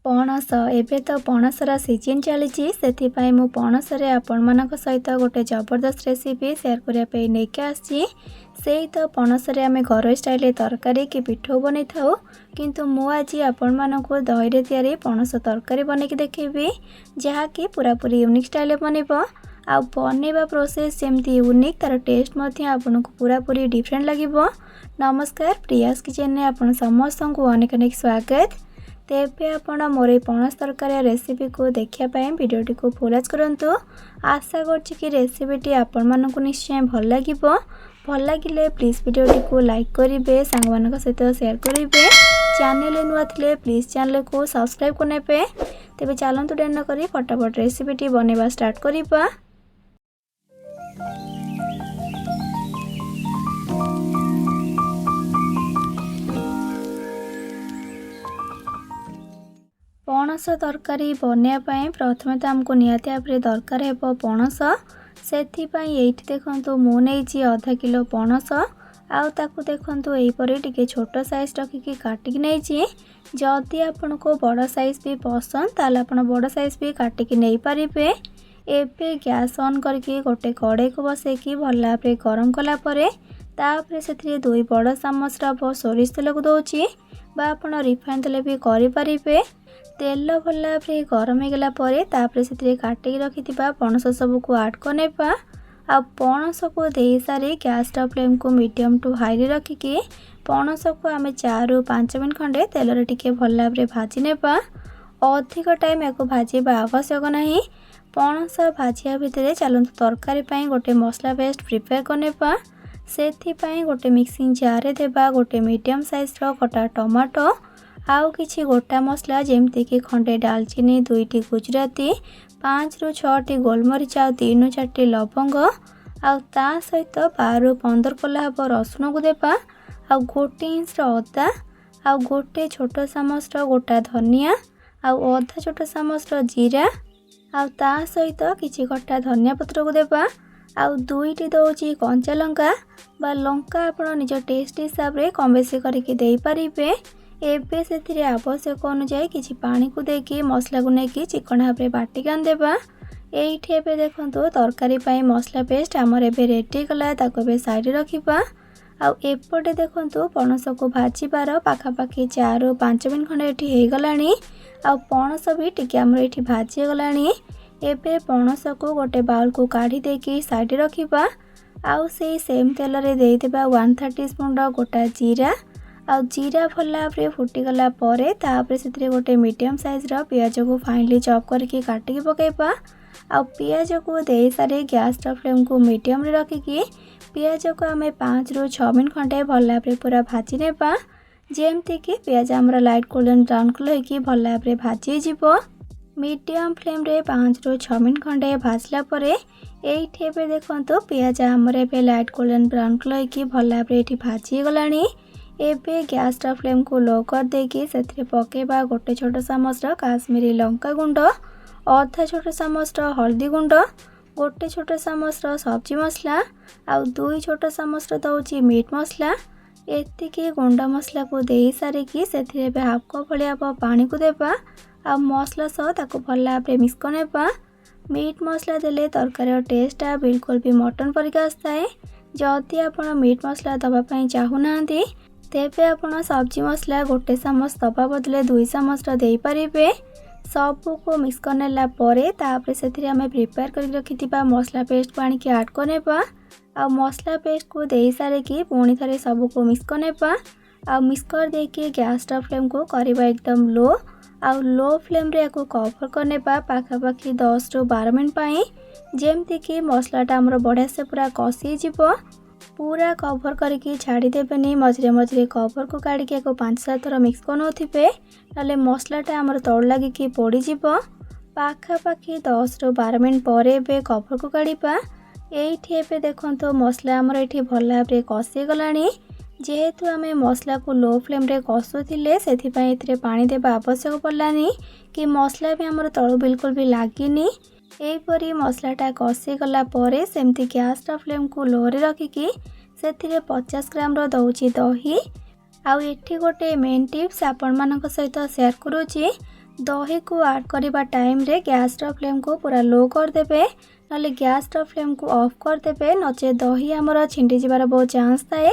पणस एबे तो पणसर सीजन चली से मु पणसरे आपण मानक सहित गोटे जबरदस्त रेसिपी शेयर करने नहीं आसी तो पणसरे आम घर स्टाइल तरकारी कि पिठो बन था किंतु मु आज आपण मानक दही तैयारी पणस तरकारी बनैकी देखेबी जहाँकि पूरापूरी यूनिक स्टाइल बनइब आ बनइबा प्रोसेस जमती यूनिक तार टेस्ट आपन को पूरापूरी डिफरेंट लगे। नमस्कार प्रियास किचन ने आपण समस्त को अनेक अनेक स्वागत। तेबे आपण मोर पणस तरकारी रेसिपी को देखापी भिडियोटी को फॉलोज करंतु। आशा करछि रेसिपीटी आपण मानक निश्चय भल लगे। भल लगे प्लीज भिडियोटी को लाइक करेंगे, सांग मान सहित शेयर करेंगे। चैनल नुआ थे प्लीज चैनल को सब्सक्राइब करने पे। तेबे चलतु डेर न करी फटाफट रेसिपीटी बनवा स्टार्ट करिबा। पणस तरकारी बनवाई प्रथम तो आमको निहाती भाव दरकार है पणस। से देखु मु नहीं आधा किलो पणस आउ ताकू देखु यहीपरी छोट साइज रखिकी काटिकी नहीं। जदि आपण को बड़ साइज भी पसंद ताल आप बड़ साइज भी काटिकी नहीं पारे। एबे गैस ऑन करके गोटे कड़े को बसैकी भल भाव गरम कलापर से 2 बड़ चामच सोरिष तेल को दौची बा आपण रिफाइन तेल भी करें। तेल भल भाव गरम हो गला से काटिकी रखि पणस सब को ऐड करने आ पणस को दे सारी गैस फ्लेम को मीडियम टू हाई रखिकी पणस को आम 4 ରୁ 5 मिनट खंडे तेल टिके भल भाव भाजी ने। अधिक टाइम या भाजवा आवश्यक नहीं। पणस भाजिया भितर चलतु तरकारी गोटे मसला पेस्ट प्रिपेयर करने। से गोटे मिक्सिंग जार देवा गोटे मीडियम साइज कटा टमाटो आउ किछि गोटा मसला जेमती कि खंडे डालचीनी 2टी गुजराती 5 ରୁ 6टी गोलमरीच आ 3 ରୁ 4टी लवंग आउ ता सहित 12 ରୁ 15 कोला हब रसुण को देवा आउ 1 इंच अदा आउ गोटे छोट चामच गोटा धनिया आउ अधा छोट चामच जीरा आउ ता सहित किछि कटा धनिया पत्र को देवा आउ 2टी दौची कंचा लंका बा लंका आपण निज टेस्ट हिसाब रे कम बेसी करके दे पारिबे। एबे से आवश्यक अनुसार किछि पानी को देकी मसला को लेकिन चिकन भाव बाटिक आनदेबा। ये देखो तरकारी मसला पेस्ट आमर एबे रेडी गला ताको साइड रखिबा। आउ एपटे देखो पणस को भाजबार पाखापाखि 4 ରୁ 5 मिनट खंडे ये हो गलानी। आउ पणस भी टिके आमर ये भाजी गलानी। एबे पणस को गोटे बाउल को काढ़ी देकी साइड रखिबा। आउ से सेम तेल रे देइदेबा 130 स्पून गोटा जीरा आउ जीरा भल भाव फुटीगला से गोटे मीडियम साइज पियाज को फाइनली चॉप करके काटिकी पकेबा। आउ पियाज को दे सारी गैस फ्लेम को मीडियम रे रखिकी पियाज को आम 5 ରୁ 6 मिनट खंडे भल भाव पूरा भाजी नेबा। जेमती कि पियाज आमर लाइट गोल्डन ब्राउन कलर होगी भल भाव भाजी जीवो। मीडियम फ्लेम रे 5 ରୁ 6 मिनट खंडे भाजला परे ये देखो पियाज आमर एबे लाइट गोल्डन ब्राउन कलर होगी भल भाव भाजी गलानी। एबे गैस फ्लेम को लो कर देकी से पकेबा गोटे छोट चामच काश्मीरी लंका गुंड अधा छोट चामच हल्दी गुंड गोटे छोट चामच सब्जी मसला आउ 2 छोट चामच दौची मीट मसला। एतिकी गुंड मसला को दे सारिकी से हाफ कप भाया पानी को देबा आ मसला सह ताको भल भाव मिक्स करनेबा। मीट मसला देले तरकारी टेस्ट बिल्कुल भी मटन परिका आसए। जदि आप मीट मसला दवाई चाहूना तेबे आपण सब्जी मसला गोटे चामच दबा बदले 2 चामच दे पारिबे। सबू को मिक्स करनेला परे तापरे से आम प्रिपेयर कर रखिथिबा मसला पेस्ट को आनिक ऐड करनेबा। आ मसला पेस्ट को दे सारिकी पुणी थे सबू को मिक्स करनेबा। आ मिक्स कर देकी गैस फ्लेम को करबा एकदम लो आउ लो फ्लेम रे को कवर करनेबा पाखापाखि 10 ରୁ 12 मिनट पाई जेमती कि मसलाटा हमर बढ़िया से पूरा कसी जीवो। पूरा कवर करके छाड़ी देबेनी मझे मझे कवर को काढ़ी 5-7 थर मिक्स कर ना मसलाटा आमर तल लगे कि पोड़ीज। पाखापाखि 10 ରୁ 12 मिनट पर एबे कवर को काढ़ा। ये देखो मसला आमर ये भल भाव कसी गलानी। जेहेतु आम मसला को लो फ्लेम रे कसुले से पानी देवा आवश्यक पड़ानी कि मसला भी आमर तलू बिल्कुल भी लगिनी। यहीपरी मसलाटा कसी गला परे सेमती गैस फ्लेम को लो रे रखिकी से 50 ग्राम दौची दही आउ एठी गोटे मेन टिप्स आपण मानक सहित शेयर करूची। दही को ऐड करने टाइम रे गैस फ्लेम को पूरा लो करदे ना गैस फ्लेम को ऑफ करदे नचे दही आमर छिंटी जीवार बहुत चांस थाए।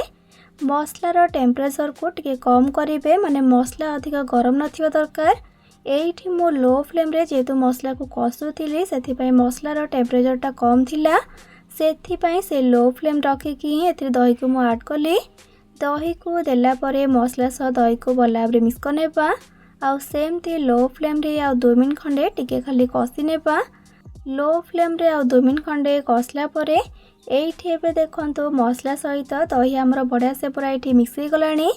मसलार टेम्परेचर को टिके कम करेंगे माने मसला अधिक गरम नथिबा दरकार। एठी मो लो फ्लेम रे जेतु मसला को कसुली से मसलार टेम्परेचरटा कम थिला से लो फ्लेम रखिकी एथिरे दही को मु ऐड कली। दही को देला परे मसला सह दही को भल भाव मिक्स करनेबा आउ सेमती लो फ्लेम रे आउ 2 मिनट खंडे टिके खाली कषि नेबा। लो फ्लेम रे आउ 2 मिनट खंडे कसला परे एठी एबे देखंतु मसला सहित दही आमर बढ़िया से पूरा एठी मिक्स हो गलानी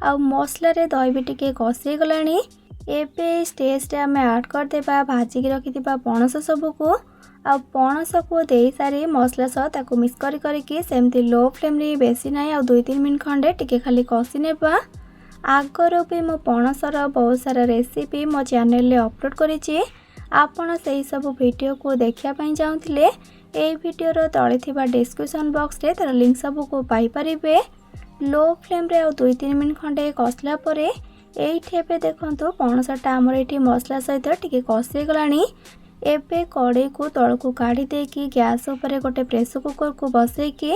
आउ मसला रे दही भी टिके कषि गलानी। एबे स्टेज रे आमे ऐड कर देबा भाजी की रखिथिबा पणस सब को आ पणस को दे सारी मसला सह ताको मिक्स करी सेमती लो फ्लेम रे बेसी नाही आ 2-3 मिनट खंडे टिके खाली कषि नेबा। आगर भी मो पणसर बहुत सारा रेसिपी मो चैनल रे अपलोड करिछि। आपण से सब वीडियो को देखिया पई चाहुथिले ए वीडियो रो तळे थिबा डिस्क्रिप्शन बॉक्स रे तार लिंक सब को पाई परिबे। लो फ्लेम रे आ 2-3 मिनट खंडे कसला परे एठी एबे देखंतु पणसटा हमर एठी मसला सहित टिके कषि गलानी। एबे कड़े को तल को काढ़ी देकी गैस ऊपर गोटे प्रेसर कुकर को बसैकी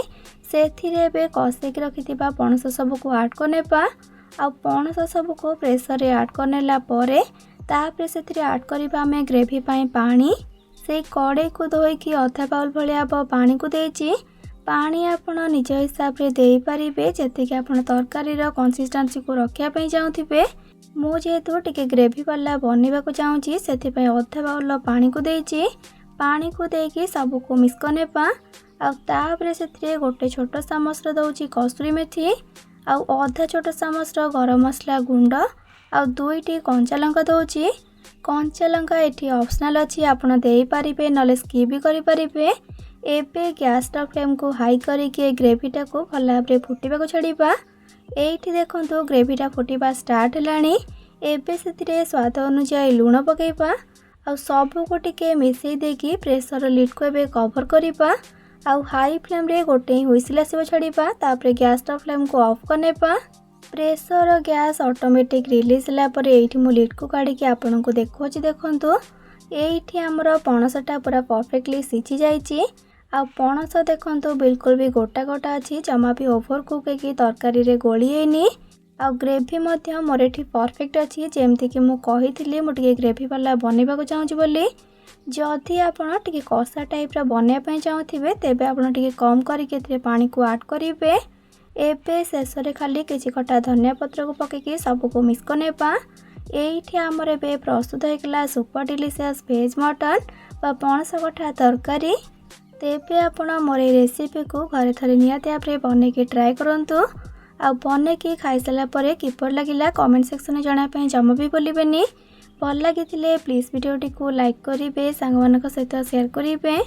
सेथिरे एबे कषि रखिथिबा पणस सब को ऐड करनेबा आ पणस सब को प्रेसर रे ऐड करनेला परे तापरे सेथिरे ऐड करबा हमें ग्रेवी पाई पानी। से कड़े को धोईकी अधा बाउल भलिया पानी को देछि। पानी आपण निज हिसाब रे देई परिबे जेते कि आपण तरकारी रो कंसिस्टेंसी को रखिया पई चाहुथिबे। मु जेहेतु टिके ग्रेवी वाला बनेबा को चाहूची सेथि पई अधा बाउल पानी को देछि। पानी को देकी सब को मिक्स करनेबा आ तापरे सेथिरे गोटे छोट चामच रो दउची कसूरी मेथी आ अधा छोट चामच रो गरम मसला गुंड आ 2टी कंचा लंका दउची। कंचा लंका एठी ऑप्शनल अछि आपण देई परिबे नले स्किप भी करि परिबे। एबे गैस फ्लेम को हाई करिके ग्रेवीटा को भल भाव फुटिबा को छाड़िबा। एठी देखंतु ग्रेवीटा फुटिबा स्टार्ट हेलानी। एबे सेथिरे स्वाद अनुसार लूण पकेइबा आ सब को टिके मिसई देकी प्रेशर लिड को एबे कवर करिबा आ हाई फ्लेम रे गोटे ही हुइसिल आसीबा छाड़िबा। तापरे गैस फ्लेम को ऑफ करनेबा। प्रेशर गैस ऑटोमेटिक रिलीज होला परे एठी मु लिड को काढी के आपन को देखौची देखंतु एठी हमर पणसटा पूरा परफेक्टली सिझी जाईची आ पणस देखंतु बिल्कुल भी गोटा गोटा अछि जमा भी ओवर कुक की तरकारी रे गोली हेनी आ ग्रेवी मध्य मोर एठी परफेक्ट अछि जेमति कि मु कहिथिली मु टिके ग्रेवी वाला बनेबा को चाहूची बोली। जदि आपण टिके कसा टाइप रा बनेया पई चाहथिबे तेबे आपण टिके कम करी केथरे पानी को ऐड करिवे। एबे शेष रे खाली किछि कटा धनिया पत्र को पकेकी सब को मिक्स करनेबा। एठी हमर एबे प्रस्तुत होइकला सुपर डिलीशियस वेज मटन बा पणस कठा तरकारी। तेबे आपण मोर रेसिपी को घरे थरे नियाते आपरे बने के ट्राई करंतु आ बने के खाई साला परे किपर लागिला कमेंट सेक्शन में जणा पई जम्मा भी बोलिबेनी। भल लागिथिले प्लीज वीडियोटी को लाइक करिवे सांग मानक सहित शेयर करिवे।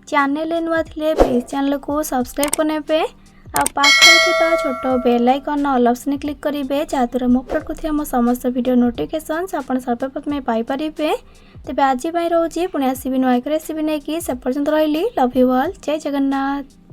चैनल नुआ थिले प्लीज चैनल को सब्सक्राइब करनेबे आ पाखरे थिबा छोट bell icon all option click करिवे जातुरा मो अपलोड करथिया मो समस्त वीडियो नोटिफिकेशंस आपण सर्वप्रथम पाई परिबे। तेबे आज पई रहउची पुणी आसीबी नुआ रेसिपी नेकी से पर्यंत रहिली। Love you all. जय जगन्नाथ।